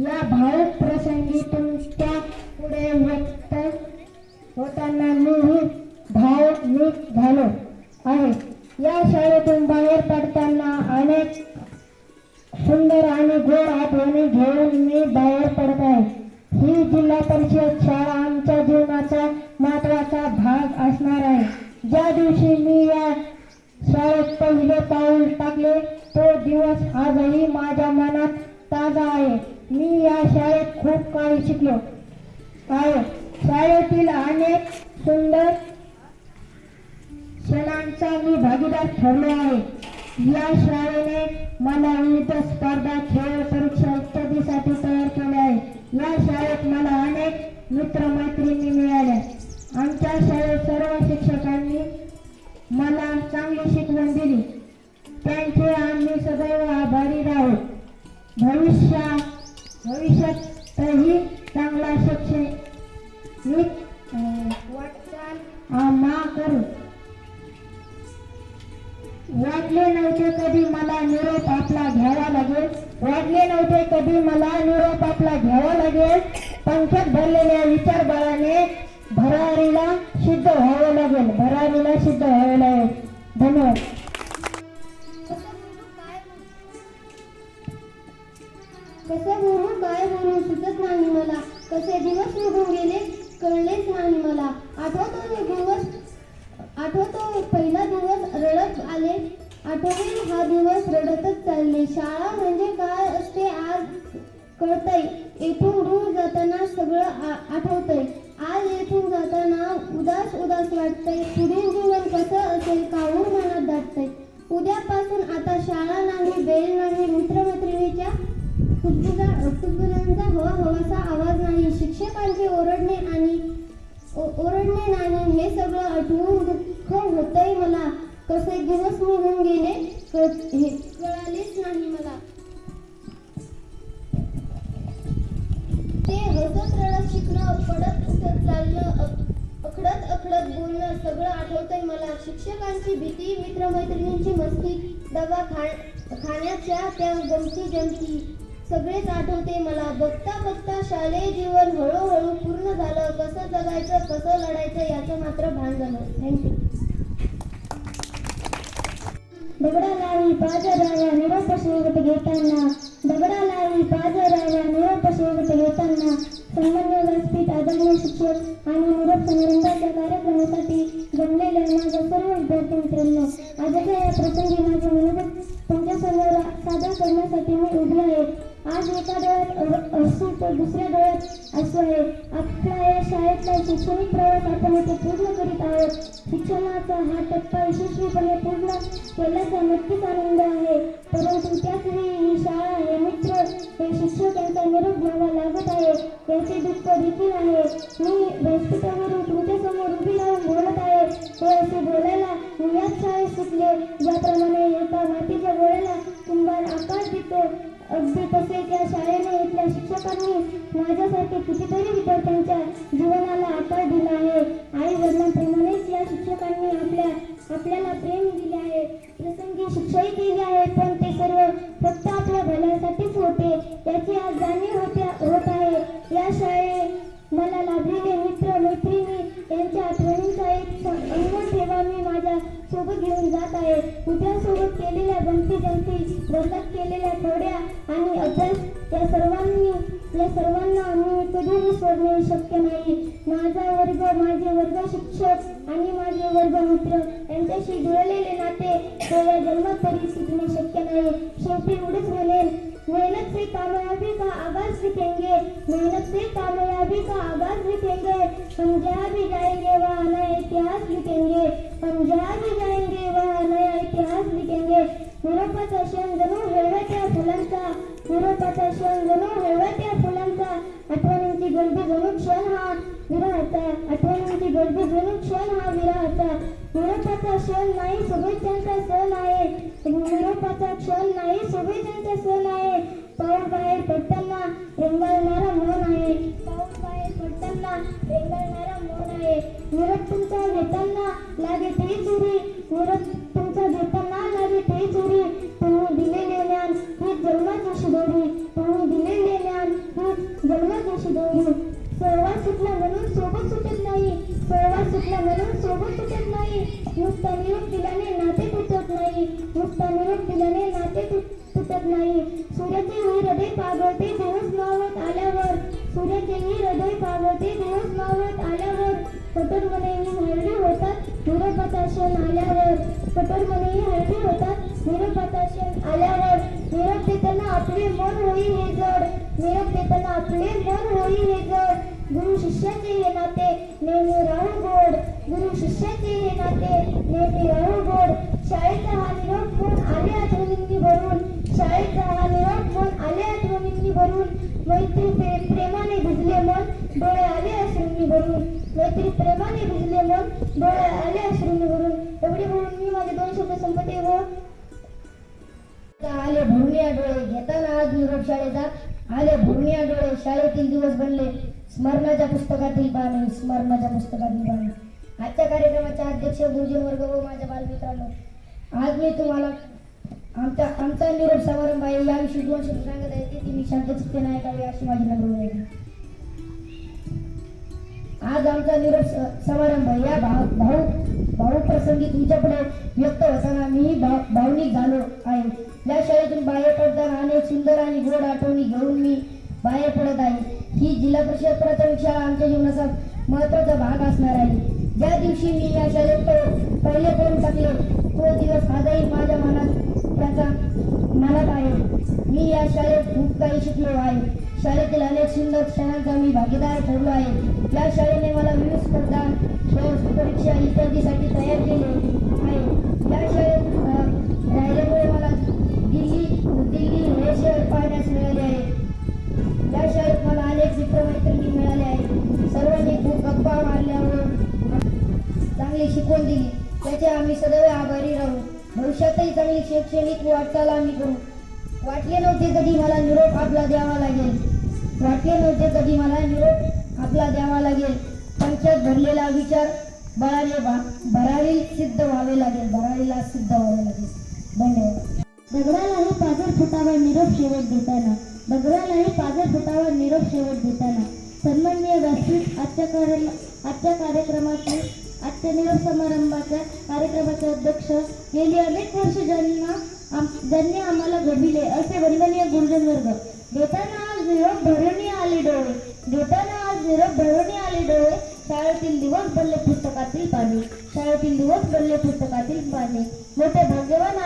या भावुक प्रसंगी तुमच्या पुढे व्यक्त होताना मीही भावनिक झालो आहे. या शाळेतून बाहेर पडताना अनेक सुंदर आणि गोड आठवणी घेऊन मी बाहेर पडत आहे. ही जिल्हा परिषद शाळा आमच्या जीवनाचा महत्त्वाचा भाग असणार आहे. ज्या दिवशी मी या शाळेत पहिले पाऊल टाकले तो दिवस आजही माझ्या मनात ताजा आहे. मी या शाळेत खूप काही शिकलो आहे. शाळेतील अनेक सुंदर क्षणांचा मी भागीदार ठरलो आहे. या शाळेने मला विविध स्पर्धा, खेळ, परीक्षा इत्यादीसाठी तयार केले आहे. या शाळेत मला अनेक मित्रमैत्रिणी मिळाल्या. आमच्या शाळेत सर्व शिक्षकांनी मला चांगली शिकवण दिली. त्यांचे आम्ही सदैव आभारी राहू. भविष्यातही चांगला शैक्षणिक वाटचाल आम्हा करू. वाटले नव्हते कधी मला निरोप आपला घ्यावा लागेल. पंखात भरलेल्या विचारबळाने भरारीला सिद्ध व्हावं लागेल. धन्यवाद. कसं बोलू काय बोलू सुचत नाही मला. कसे दिवस निघून गेले कळलेच नाही मला. आठवतो पहिला दिवस रडत आले. आठवले हा दिवस रडतच चालले. शाळा म्हणजे काय असते आज कळतंय. येथून दूर जाताना सगळं आठवतंय. आज येथून जाताना उदास वाटतंय. पुढील जीवन कसं असेल काहून मनात दाटतंय. उद्यापासून आता शाळा नाही, बेल नाही, मित्रमैत्रिणीच्या कुजबुजांचा हवासा आवाज नाही. शिक्षकांचे ओरडणे नाही. हे सगळं आठवून दुःख होतंय मला. कसे दिवस निघून गेले कळालेच नाही मला. ते हसत रडत शिकणं, पडत उठत चालणं, अखडत बोलणं सगळं आठवतंय मला. शिक्षकांची भीती, मित्रमैत्रिणींची मस्ती, डबा खाण्याच्या त्या गमती सगळेच आठवते मला. बघता शालेय जीवन हळूहळू पूर्ण झालं. कसं जगायचं, कसं लढायचं याचं मात्र भान झालं. थँक्यू. दगडालाही पाजराव्या निरोप शेवट घेताना सन्माननीय व्यासपीठ, आदरणीय शिक्षक आणि निरोप समारंभाच्या कार्यक्रमासाठी जमलेल्या माझ्या सर्व विद्यार्थी मित्रांनो, आजच्या या प्रसंगी माझे मनोगत तुमच्यासमोर सादर करण्यासाठी मी उभी आहे. आज एका डोळ्यात असू तर दुसऱ्या डोळ्यात असू आहे. आपल्या या शाळेतला शैक्षणिक प्रवास आपण येथे पूर्ण करीत आहोत. शिक्षणाचा हा टप्पा यशस्वीपणे पूर्ण केल्याचा नक्कीच आनंद आहे. परंतु त्याच वेळी ही शाळा, हे मित्र, हे शिक्षक यांचा निरोप घ्यावा लागत आहे याचे दुःख देखील आहे. मी व्यासपीठावरून तुमच्यासमोर उभी राहून बोलत आहे. हे असे बोलायला मी याच शाळेत शिकले, ज्याप्रमाणे एका मातीच्या गोळ्याला कुंभार आकार देतो, अगदी तसेच या शाळेने इथल्या शिक्षकांनी माझ्यासाठी कितीतरी विद्यार्थ्यांच्या जीवनाला आकार दिला आहे. आई वडिलांप्रमाणेच या शिक्षकांनी आपल्याला प्रेम दिले आहे, प्रसंगी शिक्षाही केली आहे. पण ते सर्व फक्त आपल्या भल्यासाठीच होते याची आज जाणीव होत आहे. या शाळेत मला लाभलेले मित्र मैत्रिणी यांच्या आठवणींचा एक अनमोल ठेवा मी माझ्या सोबत घेऊन जात आहे. मित्रांसोबत केलेल्या गमती वर्गात केलेल्या खोड्या आणि अभ्यास या सर्वांना मी कधी विसरणे शक्य नाही. माझा वर्ग, माझे वर्ग शिक्षक आणि माझे वर्ग मित्र यांच्याशी जुळलेले नाते या जन्मात तरी सुटणे शक्य नाही. शेवटी एवढेच म्हणेन, मेहनत से कामयाबी का आगाज दिखेंगे, हम जहाँ भी जाएंगे वहाँ नया इतिहास लिखेंगे. निरोपाचा क्षण जणू हळव्याच्या फुलांचा, आठवणींची गर्दी जणू क्षण हा विरहाचा. निरोपाचा क्षण नाही शुभेच्छांचा सण आहे. पाऊल बाहेर पडताना रेंगाळणारा मन आहे. निरोप तुमचा घेताना लागे ते चोरी. तुम्ही दिलेले ज्ञान ही जन्माची शिदोरी. म्हणून सोबत सुटत नाही, सहवास सुटला म्हणून सोबत सुटत नाही. नुसता निरोप दिल्याने नाते तुटत नाही, नुसता निरोप दिल्याने नाते तुटत नाही. सूर्याचेही हृदय पागळते दिवस मावळत आल्यावर, सूर्याचेही हृदय पागळते दिवस मावळत आल्यावर. कठोर मनेही हळवी होतात निरोपाचा क्षण आल्यावर, कठोर मनेही हळवी होतात निरोपाचा क्षण आल्यावर. निरोप देताना आपले मन होई हे जड, निरोप देताना आपले मन होई हे जड. गुरु शिष्याचे हे नाते नेहमी राहू गोड, गुरु शिष्याचे हे नाते नेहमी राहू गोड. शाळेचा हा निरोप मन आले आठवणींनी भरून, शाळेचा हा निरोप मन आले आठवणींनी भरून. मैत्री प्रेमाने भिजले मन डोळे आले अश्रूंनी भरून, मैत्री प्रेमाने भिजले मन डोळे आले अश्रूंनी भरून. एवढे बोलून मी माझे 2 शब्द संपते व आले भुरण्या डोळे घेताना आज निरोप शाळेचा, आले भुरण्या डोळे शाळेतील दिवस बनले स्मरणाच्या पुस्तकातील पाने, स्मरणाच्या पुस्तकातील पाने. आजच्या कार्यक्रमाचे अध्यक्ष गुरुजन वर्ग व माझ्या बालमित्रांनो, आज मी तुम्हाला आमचा निरोप समारंभ आहे याविषयी 2 शब्द सांगत आहे. ती मी शांत चित्ते नाही करावी अशी माझी नम्र विनंती. आज आमचा निरोप समारंभ या भाऊ प्रसंगी तुमच्यापुढे व्यक्त होताना मी भावनिक झालो आहे. या शाळेतून बाहेर पडताना अनेक सुंदर आणि गोड आठवणी घेऊन मी बाहेर पडत आहे. ही जिल्हा परिषद प्राथमिक शाळा आमच्या जीवनाचा महत्त्वाचा भाग असणार आहे. ज्या दिवशी मी या शाळेत पहिले पाऊल टाकले तो दिवस आजही माझ्या मनात आहे. मी या शाळेत खूप काही शिकलो आहे. शाळेतील अनेक सुंदर क्षणांचा मी भागीदार ठरलो आहे. या शाळेने मला विविध स्पर्धा, परीक्षा इत्यादीसाठी तयार केले आहे. या शाळेत राहिल्यामुळे मला दिल्ली हे शहर पाहण्यास मिळाले आहे. या शाळेत मला अनेक मित्रमैत्रिणी मिळाले आहेत. सर्वांनी खूप गप्पा मारल्यावर चांगली शिकवण दिली, त्याचे आम्ही सदैव आभारी राहू. भविष्यातही चांगली शैक्षणिक वाटचाल आम्ही करू. वाटले नव्हते कधी मला निरोप आपला द्यावा लागेल, वाटले नव्हते कधी मला निरोप आपला द्यावा लागेल. पंचायत भरलेला विचार भरारी सिद्ध व्हावे लागेल, भरारीला सिद्ध व्हावे लागेल. धन्यवाद. दगडालाही पाझर फुटावर निरोप शेवट देताना, दगडालाही पाझर फुटावर निरोप शेवट देताना. सन्माननीय व्यासपीठ आजच्या कार्यक्रमाचे आजच्या निरोप समारंभाच्या कार्यक्रमाचे अध्यक्ष, गेली अनेक वर्ष ज्यांनी आम्हाला घडविले असे वंदनीय गुरुजन वर्ग. देताना आज निरोप भरून आले डोळे, देताना आज निरोप भरून आले डोळे. शाळेतील दिवस बनले पुस्तकातील पाने, शाळेतील दिवस बनले पुस्तकातील पाने. मोठे भाग्यवान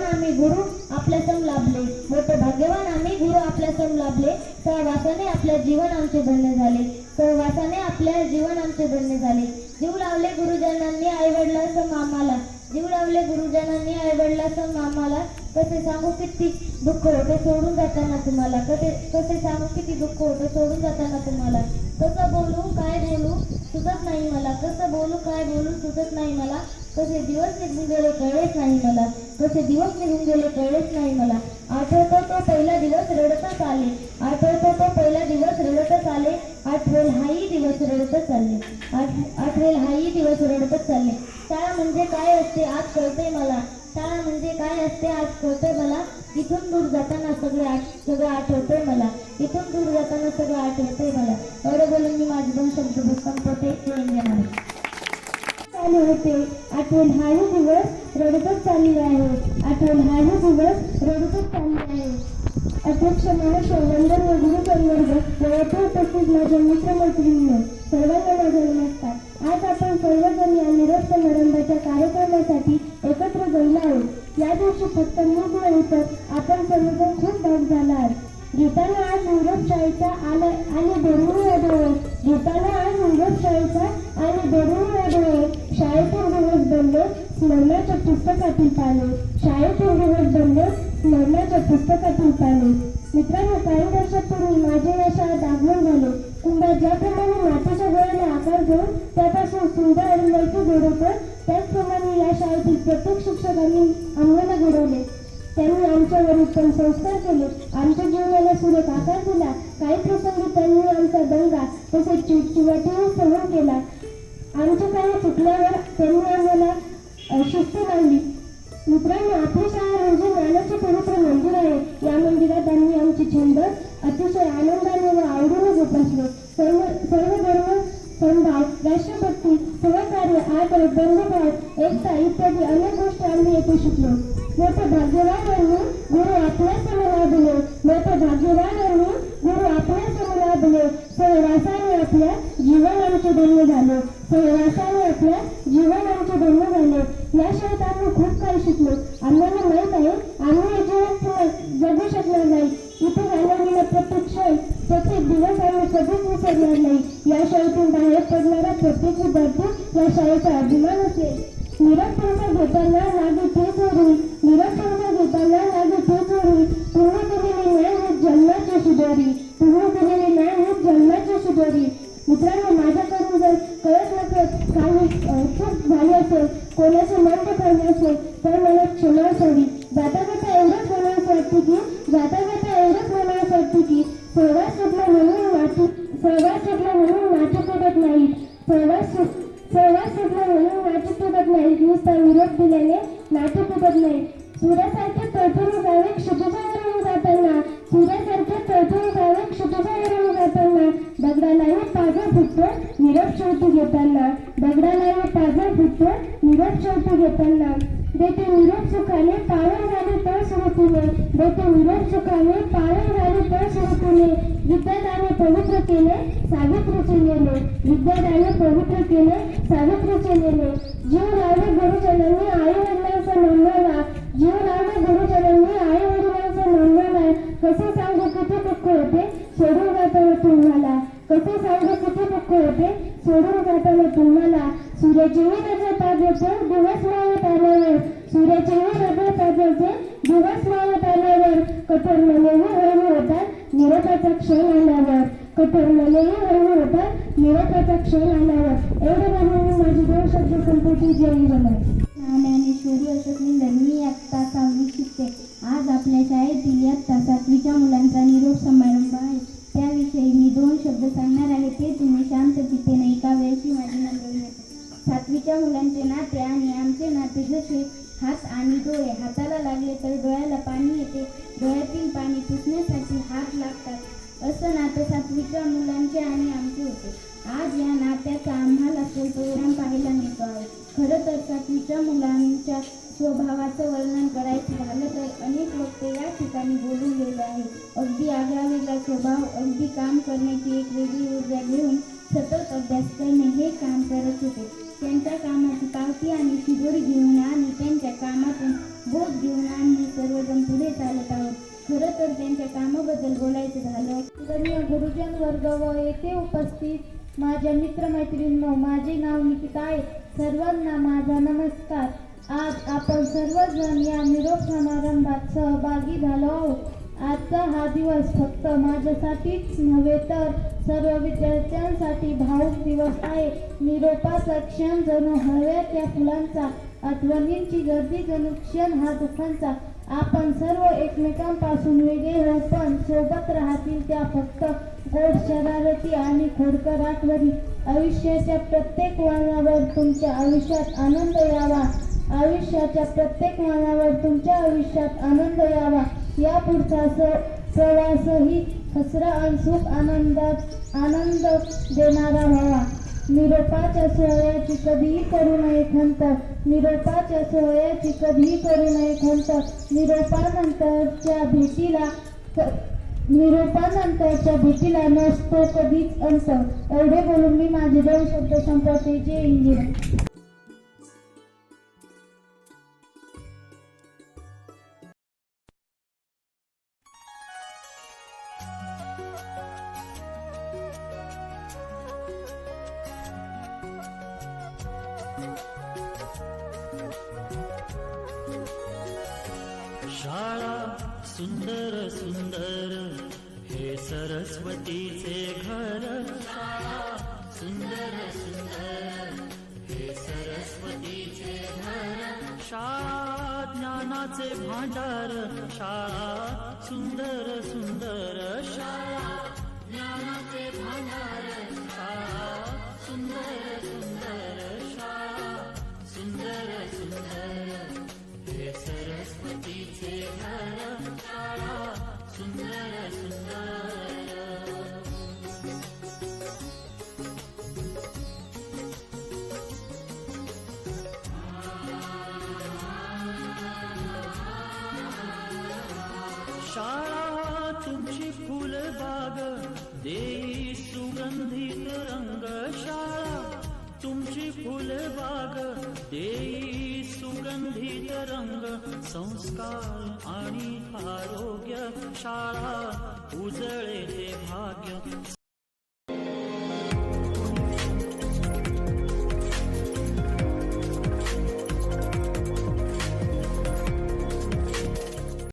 आम्ही गुरु आपल्या संग लाभले, मोठे भाग्यवान आम्ही गुरु आपल्या संग लाभले. सहवासाने आपल्या जीवन आमचे धन्य झाले, सहवासाने आपल्या जीवन आमचे धन्य झाले. जीव लावले गुरुजनांनी आईवडिलांसंग आम्हाला, जीव लावले गुरुजनांनी आईवडिलांसंग आम्हाला. कसे सांगू किती दुःख होते सोडून जाताना तुम्हाला, कसे सांगू किती दुःख होते सोडून जाताना तुम्हाला. कसं बोलू काय बोलू सुचत नाही मला, कसं बोलू काय बोलू सुचत नाही मला. कसे दिवस निघून गेले कळलेच नाही मला, कसे दिवस निघून गेले कळलेच नाही मला. आठवतो तो पहिला दिवस रडतच आले, आठवतो तो पहिला दिवस रडतच आले. आठवेल हाही दिवस रडतच चालले, आठवेल हाही दिवस रडतच चालले. शाळा म्हणजे काय असते आज कळते मला, शाळा म्हणजे काय असते आज कळते मला. इथून दूर जाताना सगळं आठवतंय मला, इथून दूर जाताना सगळं आठवतंय मला. एवढं बोलून मी माझे 2 शब्द संपवते. चालू होते आठवण हाही दिवस रडतच चालले आहे, आठवण हाही दिवस रडतच चालले आहे. अध्यक्ष महाशय, वंदन व गुरुजन वर्ग, वयातील उपस्थित माझ्या मित्रमैत्रिणींनो, सर्वांना माझा नमस्कार. आज आपण सर्वजण या निरोप समारंभाच्या कार्यक्रमासाठी एकत्र जमलो आहोत. या दिवशी फक्त मी नव्हे तर आपण सर्वजण खूप भाग झाला आहात. घेताना आज निरोप शाळेचा आणि बेरून डोळे, घेताना आज निरोप शाळेचा आणि बेरून डोळे. शाळेतून दिवस बनले स्मरणाच्या पुस्तकातील पाने, शाळेतून दिवस बनले स्मरणाच्या पुस्तकातील पाने. मित्रांनो, काही वर्षापूर्वी माझे या शाळेत आगमन झाले. कुंभार ज्याप्रमाणे मातीच्या गोळ्याला आकार देऊन त्यापासून सुंदर आणि मैत्री घडवतो, त्याचप्रमाणे या शाळेतील प्रत्येक शिक्षकांनी आम्हाला घडवले. त्यांनी आमच्यावर उत्तम संस्कार केले, आमच्या जीवनाला सुरेख आकार दिला. काही प्रसंगी त्यांनी आमचा दंगा तसेच चिडचिवाटीही सहन केला. आमच्या काही चुकल्यावर त्यांनी आम्हाला शिस्त लावली. मित्रांनो, आपली शाळा म्हणजे ज्ञानाचे पवित्र मंदिर आहे. या मंदिरात आम्ही आमचे छंद अतिशय आनंदाने व आवडीने जोपासतो. भाग्यवानांनी गुरु आपल्या समोर लाभले, मोठे भाग्यवानांनी गुरु आपल्या समोर लाभले. सहवासाने आपल्या जीवन आमचे धन्य झाले, सहवासाने आपल्या जीवन आमचे धन्य झाले. या शाळेत आम्ही खूप काही शिकलो. आम्हाला माहीत आहे आम्ही या जीवनात जगू शकणार नाही. इथे घालवलेला प्रत्येक क्षण, प्रत्येक दिवस आम्ही कधीच विसरणार नाही. या शाळेतून बाहेर पडणारा प्रत्येक विद्यार्थी या शाळेचा अभिमान असेल. निरोप घेताना लागे तेच होईल, निरोप घेताना लागे तेच होईल. तुम्ही दिलेले ज्ञान हे जन्माची शिदोरी, तुम्ही दिलेले ज्ञान हे जन्माची शिदोरी. मित्रांनो, माझ्याकडून जर कळत नकळत काही चूक झाली असेल, कोणाचे मन दुखावले असेल तर मला क्षमा असावी. जाता जाता एवढंच म्हणावंसं वाटते की सहवास सुटला म्हणून माती तुटत नाही, सहवास सुटला म्हणून माती तुटत नाही. नुसता निरोप दिल्याने नाती तुटत नाही. सूर्यासारखे तळतळून जावे क्षितिजावरून जाताना, सूर्यासारखे तळतळून जावे क्षितिजावरून जाताना. दगडालाही पाझर फुटतो निरोप शेवटी घेताना, दगडालाही पाझर फुटतो निरोप शेवटी घेताना. देते निरोप सुखाने पावन झाले तर सुरतीने, देते निरोप सुखाने पावन झाले तर सुरतीने. विद्यादाने पवित्र केले सावित्रीचे नेले, विद्यादाने पवित्र केले सावित्रीचे नेले. जीव लावले गुरुजनांनी आई वडिलांचा नोंदवला, जीव लावले गुरुजनांनी आई वडिलांचा नोंदवला. कसे सांगू किती दुःख होते सोडून जाताना तुम्हाला, कसे सांगू किती दुःख होते सोडून जाताना तुम्हाला. सूर्याचेही हृदय ताजाचे दिवस मावत आल्यावर, सूर्याचेही हृदय ताजाचे दिवस मावत आल्यावर. कठोर मनेही हळू होतात निरोपाचा क्षण आल्यावर, कठोर मनेही हळू होतात निरोपाचा क्षण आल्यावर. एवढे म्हणून मी माझी दोन शब्द संपत्ती जय बनव. ज्ञानेश्वरी अशोक निंदर. मी आत्ता 6वी शिकते. आज आपल्या शाळेतील इयत्ता 7वीच्या मुलांचा निरोप समारंभ आहे. त्याविषयी मी 2 शब्द सांगणार आहे. ते तुम्ही शांत चित्तेने एका वेळची माझी नोंदवणी होते. 7वीच्या मुलांचे नाते आणि आमचे नाते जसे हात आणि डोळे. हाताला लागले तर डोळ्याला पाणी येते, डोळ्यातील पाणी पुसण्यासाठी हात लागतात. असं नातं 7वीच्या मुलांचे आणि आमचे होते. आज या नात्याचा आम्हाला परिणाम पाहायला मिळतो आहे. खरं तर 7वीच्या मुलांच्या स्वभावाचं वर्णन करायचं झालं तर अनेक वक्ते या ठिकाणी बोलून गेले आहे. अगदी आगळा स्वभाव, अगदी काम करण्याची एक वेगळी ऊर्जा घेऊन सतत अभ्यास करणे हे काम करत होते. त्यांच्या कामाची पावती आणि शिदोरी घेऊन आणि त्यांच्या कामातून बोध घेऊन आम्ही सर्वजण पुढे चालत आहोत. खरं तर त्यांच्या कामाबद्दल बोलायचं झालं. आदरणीय गुरुजन वर्ग व येथे उपस्थित माझ्या मित्रमैत्रिणींनो, माझे नाव निकिता आहे. सर्वांना माझा नमस्कार. आज आपण सर्वजण या निरोप समारंभात सहभागी झालो आहोत. आजचा हा दिवस फक्त माझ्यासाठीच नव्हे तर सर्व विद्यार्थ्यांसाठी भावुक दिवस आहे. निरोपाचा क्षण जणू हळव्याच्या फुलांचा, आठवणींची गर्दी जणू क्षण हा दुःखांचा. आपण सर्व एकमेकांपासून वेगळे होऊ पण सोबत राहतील त्या फक्त गोड शरारती आणि खोडकर आठवणी. आयुष्याच्या प्रत्येक वळणावर तुमच्या आयुष्यात आनंद यावा, आयुष्याच्या प्रत्येक वळणावर तुमच्या आयुष्यात आनंद यावा. या पुढचा प्रवासही हसरा आणि सुख आनंद देणारा व्हावा. निरोपाच्या सोहळ्याची कधीही करू नये खंत, निरोपाच्या सोहळ्याची कधीही करू नये खंत. निरोपानंतरच्या भेटीला नसतो कधीच अंत. एवढे बोलून मी माझे 2 शब्द संपवते. जय हिंद. शाळा सुंदर सुंदर हे सरस्वतीचे घर. शाळा सुंदर सुंदर हे सरस्वतीचे घर. शाळा ज्ञानाचे भांडार. शाळा सुंदर सुंदर. शाळा ज्ञानाचे भांडार. शाळा सुंदर सुंदर. शाळा सुंदर सुंदर हे सरस्वतीचे घर. शाळा सुंदर सुंदर. शाळा तुमची फुलबाग देई सुगंधित रंग शाळा तुमची फुलबाग देई सुगंधित रंग संस्कार आणि आरोग्य शाळा उजळे ते भाग्य